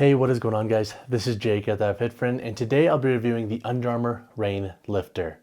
Hey, what is going on, guys? This is Jake at That Fit Friend, and today I'll be reviewing the Under Armour Reign Lifter.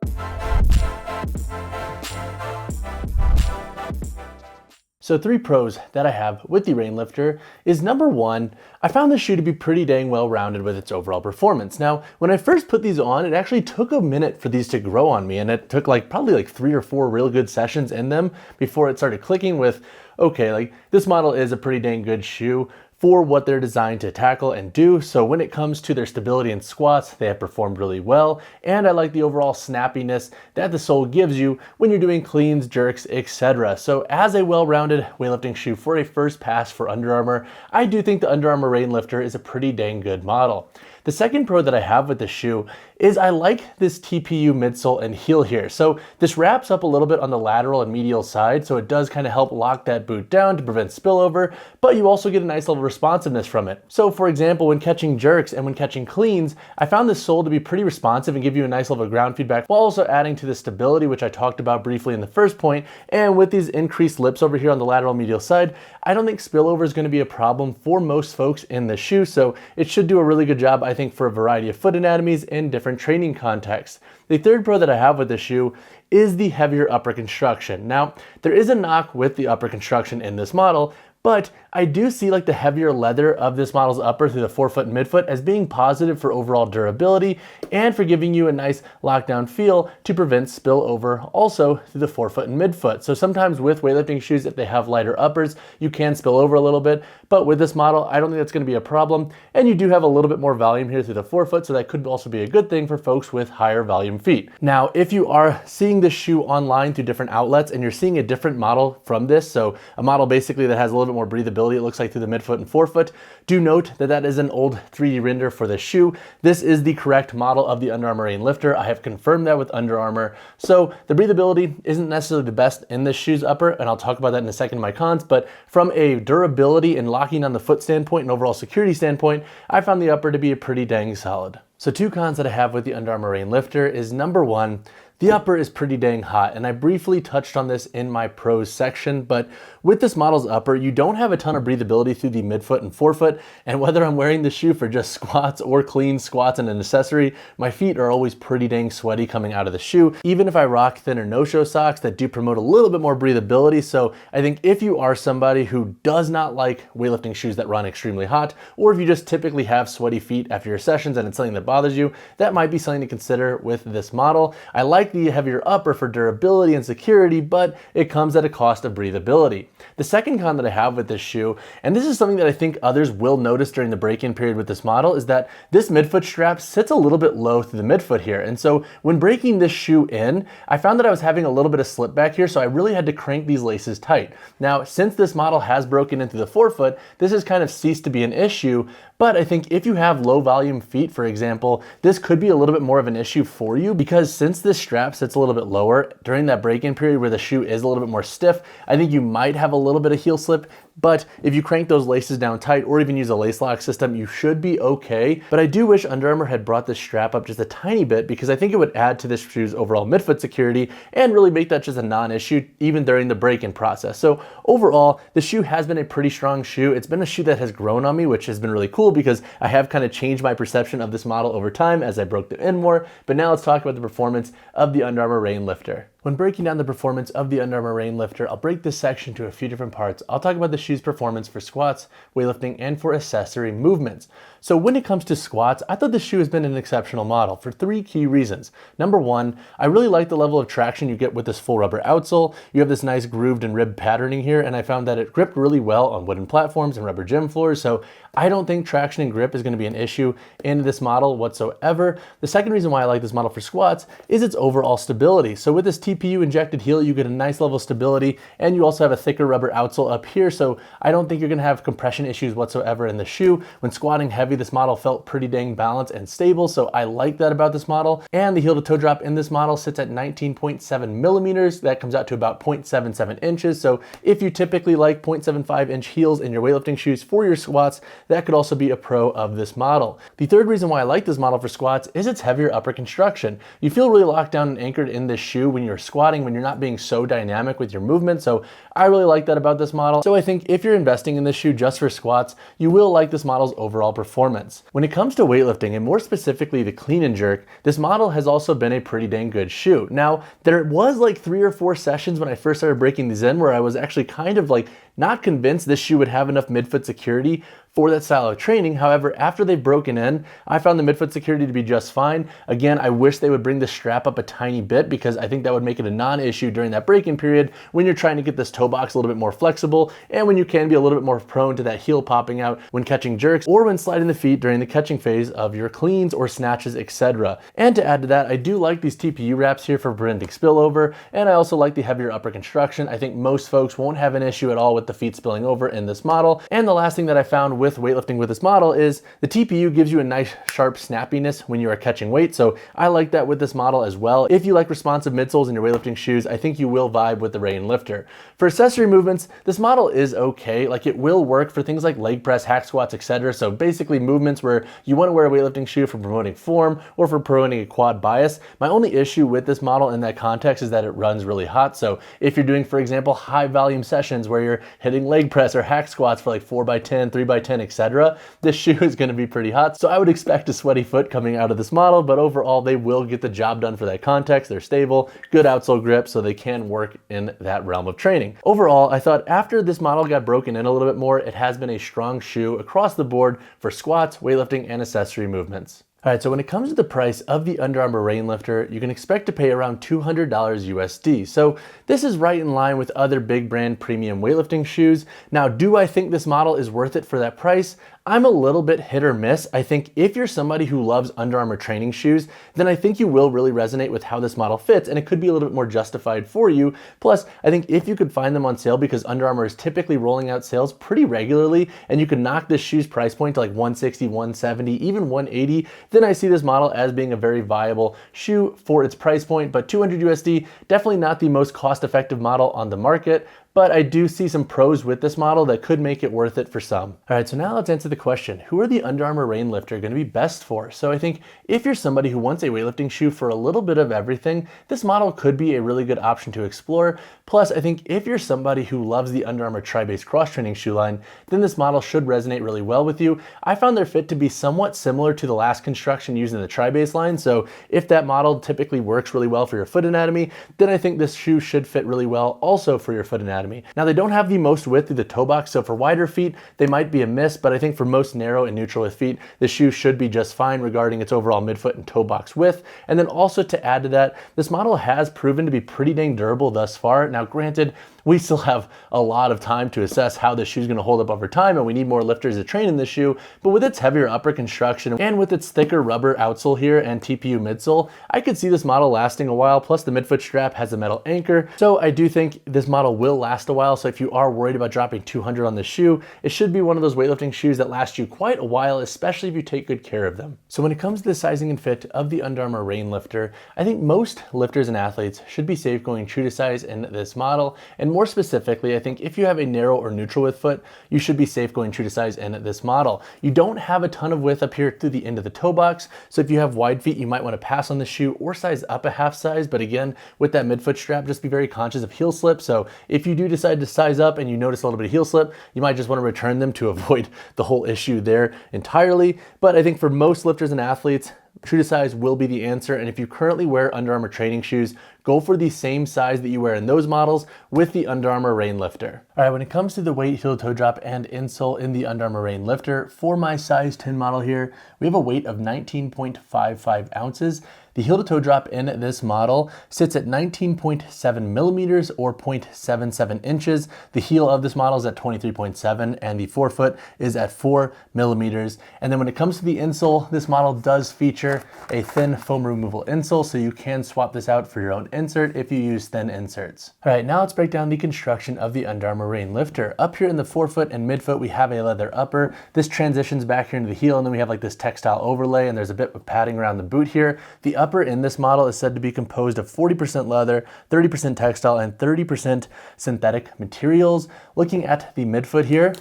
So 3 pros that I have with the Reign Lifter is number 1, I found this shoe to be pretty dang well rounded with its overall performance. Now, when I first put these on, it actually took a minute for these to grow on me, and it took probably 3 or 4 real good sessions in them before it started clicking with, okay, this model is a pretty dang good shoe for what they're designed to tackle and do. So when it comes to their stability in squats, they have performed really well. And I like the overall snappiness that the sole gives you when you're doing cleans, jerks, etc. So as a well-rounded weightlifting shoe for a first pass for Under Armour, I do think the Under Armour Reign Lifter is a pretty dang good model. The second pro that I have with the shoe is I like this TPU midsole and heel here. So this wraps up a little bit on the lateral and medial side, so it does kind of help lock that boot down to prevent spillover, but you also get a nice level of responsiveness from it. So for example, when catching jerks and when catching cleans, I found this sole to be pretty responsive and give you a nice level of ground feedback while also adding to the stability, which I talked about briefly in the first point. And with these increased lips over here on the lateral medial side, I don't think spillover is going to be a problem for most folks in the shoe, so it should do a really good job, I think, for a variety of foot anatomies in different training contexts. The third pro that I have with the shoe is the heavier upper construction. Now, there is a knock with the upper construction in this model, but I do see the heavier leather of this model's upper through the forefoot and midfoot as being positive for overall durability and for giving you a nice lockdown feel to prevent spillover also through the forefoot and midfoot. So sometimes with weightlifting shoes, if they have lighter uppers, you can spill over a little bit, but with this model, I don't think that's going to be a problem. And you do have a little bit more volume here through the forefoot, so that could also be a good thing for folks with higher volume feet. Now, if you are seeing this shoe online through different outlets and you're seeing a different model from this, so a model basically that has a little bit more breathability, it looks like through the midfoot and forefoot, do note that that is an old 3D render for this shoe. This is the correct model of the Under Armour Reign Lifter. I have confirmed that with Under Armour. So the breathability isn't necessarily the best in this shoe's upper, and I'll talk about that in a second in my cons, but from a durability and locking on the foot standpoint and overall security standpoint, I found the upper to be a pretty dang solid. So 2 cons that I have with the Under Armour Reign Lifter is number 1, the upper is pretty dang hot, and I briefly touched on this in my pros section, but with this model's upper, you don't have a ton of breathability through the midfoot and forefoot, and whether I'm wearing the shoe for just squats or clean squats and an accessory, my feet are always pretty dang sweaty coming out of the shoe, even if I rock thinner no-show socks that do promote a little bit more breathability. So I think if you are somebody who does not like weightlifting shoes that run extremely hot, or if you just typically have sweaty feet after your sessions and it's something that bothers you, that might be something to consider with this model. I like the heavier upper for durability and security, but it comes at a cost of breathability. The second con that I have with this shoe, and this is something that I think others will notice during the break-in period with this model, is that this midfoot strap sits a little bit low through the midfoot here. And so when breaking this shoe in, I found that I was having a little bit of slip back here, so I really had to crank these laces tight. Now, since this model has broken into the forefoot, this has kind of ceased to be an issue, but I think if you have low volume feet, for example, this could be a little bit more of an issue for you, because since this strap sits a little bit lower during that break-in period where the shoe is a little bit more stiff, I think you might have a little bit of heel slip. But if you crank those laces down tight or even use a lace lock system, you should be okay. But I do wish Under Armour had brought this strap up just a tiny bit, because I think it would add to this shoe's overall midfoot security and really make that just a non-issue even during the break-in process. So overall, the shoe has been a pretty strong shoe. It's been a shoe that has grown on me, which has been really cool because I have kind of changed my perception of this model over time as I broke them in more. But now let's talk about the performance of the Under Armour Reign Lifter. When breaking down the performance of the Under Armour Reign Lifter, I'll break this section to a few different parts. I'll talk about the shoe's performance for squats, weightlifting, and for accessory movements. So when it comes to squats, I thought the shoe has been an exceptional model for 3 key reasons. Number 1, I really like the level of traction you get with this full rubber outsole. You have this nice grooved and ribbed patterning here, and I found that it gripped really well on wooden platforms and rubber gym floors, so I don't think traction and grip is going to be an issue in this model whatsoever. The second reason why I like this model for squats is its overall stability. So with this TPU injected heel, you get a nice level of stability, and you also have a thicker rubber outsole up here, so I don't think you're going to have compression issues whatsoever in the shoe. When squatting heavy, this model felt pretty dang balanced and stable, so I like that about this model. And the heel to toe drop in this model sits at 19.7 millimeters. That comes out to about 0.77 inches. So if you typically like 0.75 inch heels in your weightlifting shoes for your squats, that could also be a pro of this model. The third reason why I like this model for squats is its heavier upper construction. You feel really locked down and anchored in this shoe when you're squatting, when you're not being so dynamic with your movement. So I really like that about this model. So I think if you're investing in this shoe just for squats, you will like this model's overall performance. When it comes to weightlifting, and more specifically the clean and jerk, this model has also been a pretty dang good shoe. Now, there was like 3 or 4 sessions when I first started breaking these in where I was actually kind of like not convinced this shoe would have enough midfoot security for that style of training. However, after they've broken in, I found the midfoot security to be just fine. Again, I wish they would bring the strap up a tiny bit because I think that would make it a non-issue during that break-in period when you're trying to get this toe box a little bit more flexible and when you can be a little bit more prone to that heel popping out when catching jerks or when sliding the feet during the catching phase of your cleans or snatches, etc. And to add to that, I do like these TPU wraps here for preventing spillover, and I also like the heavier upper construction. I think most folks won't have an issue at all with the feet spilling over in this model. And the last thing that I found with weightlifting with this model is the TPU gives you a nice sharp snappiness when you are catching weight. So I like that with this model as well. If you like responsive midsoles in your weightlifting shoes, I think you will vibe with the Reign Lifter. For accessory movements, this model is okay. Like it will work for things like leg press, hack squats, etc. So basically movements where you want to wear a weightlifting shoe for promoting form or for promoting a quad bias. My only issue with this model in that context is that it runs really hot. So if you're doing, for example, high volume sessions where you're hitting leg press or hack squats for like 4x10, 3x10, etc., this shoe is going to be pretty hot. So I would expect a sweaty foot coming out of this model, but overall they will get the job done for that context. They're stable, good outsole grip, so they can work in that realm of training. Overall, I thought after this model got broken in a little bit more, it has been a strong shoe across the board for squats, weightlifting, and accessory movements. All right, so when it comes to the price of the Under Armour Reign Lifter, you can expect to pay around $200 USD. So this is right in line with other big brand premium weightlifting shoes. Now, do I think this model is worth it for that price? I'm a little bit hit or miss. I think if you're somebody who loves Under Armour training shoes, then I think you will really resonate with how this model fits, and it could be a little bit more justified for you. Plus, I think if you could find them on sale, because Under Armour is typically rolling out sales pretty regularly, and you can knock this shoe's price point to like 160, 170, even 180, then I see this model as being a very viable shoe for its price point. But 200 USD, definitely not the most cost-effective model on the market, but I do see some pros with this model that could make it worth it for some. All right, so now let's answer the question, who are the Under Armour Reign Lifter going to be best for? So I think if you're somebody who wants a weightlifting shoe for a little bit of everything, this model could be a really good option to explore. Plus, I think if you're somebody who loves the Under Armour TriBase cross-training shoe line, then this model should resonate really well with you. I found their fit to be somewhat similar to the last construction used in the TriBase line, so if that model typically works really well for your foot anatomy, then I think this shoe should fit really well also for your foot anatomy. Now, they don't have the most width through the toe box, so for wider feet, they might be a miss, but I think for most narrow and neutral with feet, this shoe should be just fine regarding its overall midfoot and toe box width. And then also to add to that, this model has proven to be pretty dang durable thus far. Now, granted, we still have a lot of time to assess how this shoe is going to hold up over time, and we need more lifters to train in this shoe, but with its heavier upper construction and with its thicker rubber outsole here and TPU midsole, I could see this model lasting a while. Plus the midfoot strap has a metal anchor, so I do think this model will last a while. So if you are worried about dropping 200 on this shoe, it should be one of those weightlifting shoes that last you quite a while, especially if you take good care of them. So when it comes to the sizing and fit of the Under Armour Reign Lifter, I think most lifters and athletes should be safe going true to size in this model, and more specifically, I think if you have a narrow or neutral width foot, you should be safe going true to size in this model. You don't have a ton of width up here through the end of the toe box, so if you have wide feet, you might want to pass on the shoe or size up a half size. But again, with that midfoot strap, just be very conscious of heel slip. So if you do decide to size up and you notice a little bit of heel slip, you might just want to return them to avoid the whole issue there entirely. But I think for most lifters and athletes, true to size will be the answer. And if you currently wear Under Armour training shoes, go for the same size that you wear in those models with the Under Armour Reign Lifter. All right, when it comes to the weight, heel to toe drop, and insole in the Under Armour Reign Lifter, for my size 10 model here, we have a weight of 19.55 ounces. The heel to toe drop in this model sits at 19.7 millimeters or 0.77 inches. The heel of this model is at 23.7 and the forefoot is at 4 millimeters. And then when it comes to the insole, this model does feature a thin foam removal insole, so you can swap this out for your own insert if you use thin inserts. All right, now let's break down the construction of the Under Armour Reign Lifter. Up here in the forefoot and midfoot, we have a leather upper. This transitions back here into the heel, and then we have like this textile overlay, and there's a bit of padding around the boot here. The upper in this model is said to be composed of 40% leather, 30% textile, and 30% synthetic materials. Looking at the midfoot here,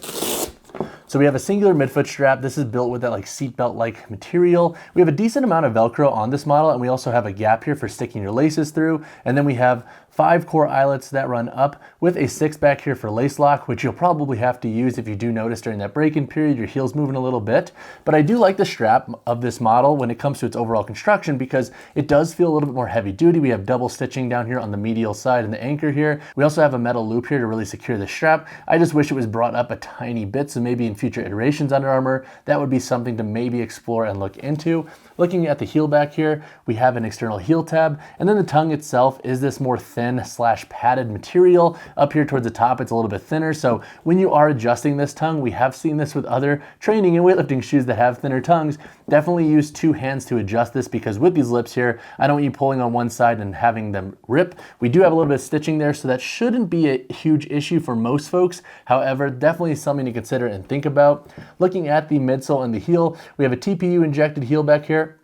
So we have a singular midfoot strap. This is built with that like seatbelt-like material. We have a decent amount of Velcro on this model, and we also have a gap here for sticking your laces through. And then we have 5 core eyelets that run up with a 6 back here for lace lock, which you'll probably have to use if you do notice during that break-in period, your heel's moving a little bit. But I do like the strap of this model when it comes to its overall construction because it does feel a little bit more heavy duty. We have double stitching down here on the medial side and the anchor here. We also have a metal loop here to really secure the strap. I just wish it was brought up a tiny bit, so maybe in future iterations Under Armour, that would be something to maybe explore and look into. Looking at the heel back here, we have an external heel tab, and then the tongue itself is this more thin/padded material. Up here towards the top, it's a little bit thinner, so when you are adjusting this tongue, we have seen this with other training and weightlifting shoes that have thinner tongues. Definitely use 2 hands to adjust this because with these lips here, I don't want you pulling on one side and having them rip. We do have a little bit of stitching there, so that shouldn't be a huge issue for most folks. However, definitely something to consider and think about. Looking at the midsole and the heel, we have a TPU injected heel back here.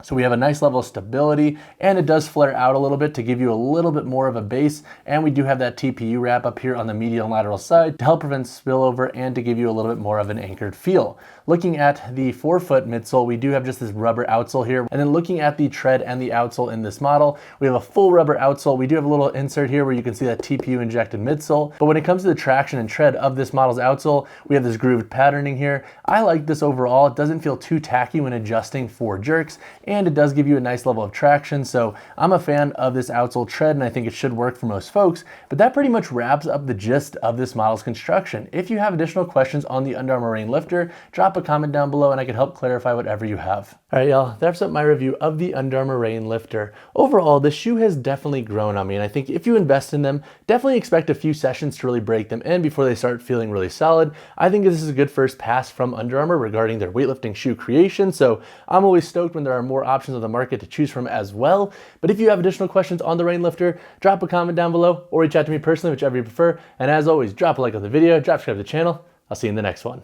So we have a nice level of stability, and it does flare out a little bit to give you a little bit more of a base. And we do have that TPU wrap up here on the medial and lateral side to help prevent spillover and to give you a little bit more of an anchored feel. Looking at the forefoot midsole, we do have just this rubber outsole here. And then looking at the tread and the outsole in this model, we have a full rubber outsole. We do have a little insert here where you can see that TPU injected midsole. But when it comes to the traction and tread of this model's outsole, we have this grooved patterning here. I like this overall. It doesn't feel too tacky when adjusting for jerks, and it does give you a nice level of traction. So I'm a fan of this outsole tread, and I think it should work for most folks. But that pretty much wraps up the gist of this model's construction. If you have additional questions on the Under Armour Reign Lifter, drop a comment down below and I can help clarify whatever you have. All right, y'all, that's up my review of the Under Armour Reign Lifter. Overall, the shoe has definitely grown on me, and I think if you invest in them, definitely expect a few sessions to really break them in before they start feeling really solid. I think this is a good first pass from Under Armour regarding their weightlifting shoe creation, so I'm always stoked when there are more options on the market to choose from as well. But if you have additional questions on the Reign Lifter, drop a comment down below or reach out to me personally, whichever you prefer. And as always, drop a like on the video, subscribe to the channel. I'll see you in the next one.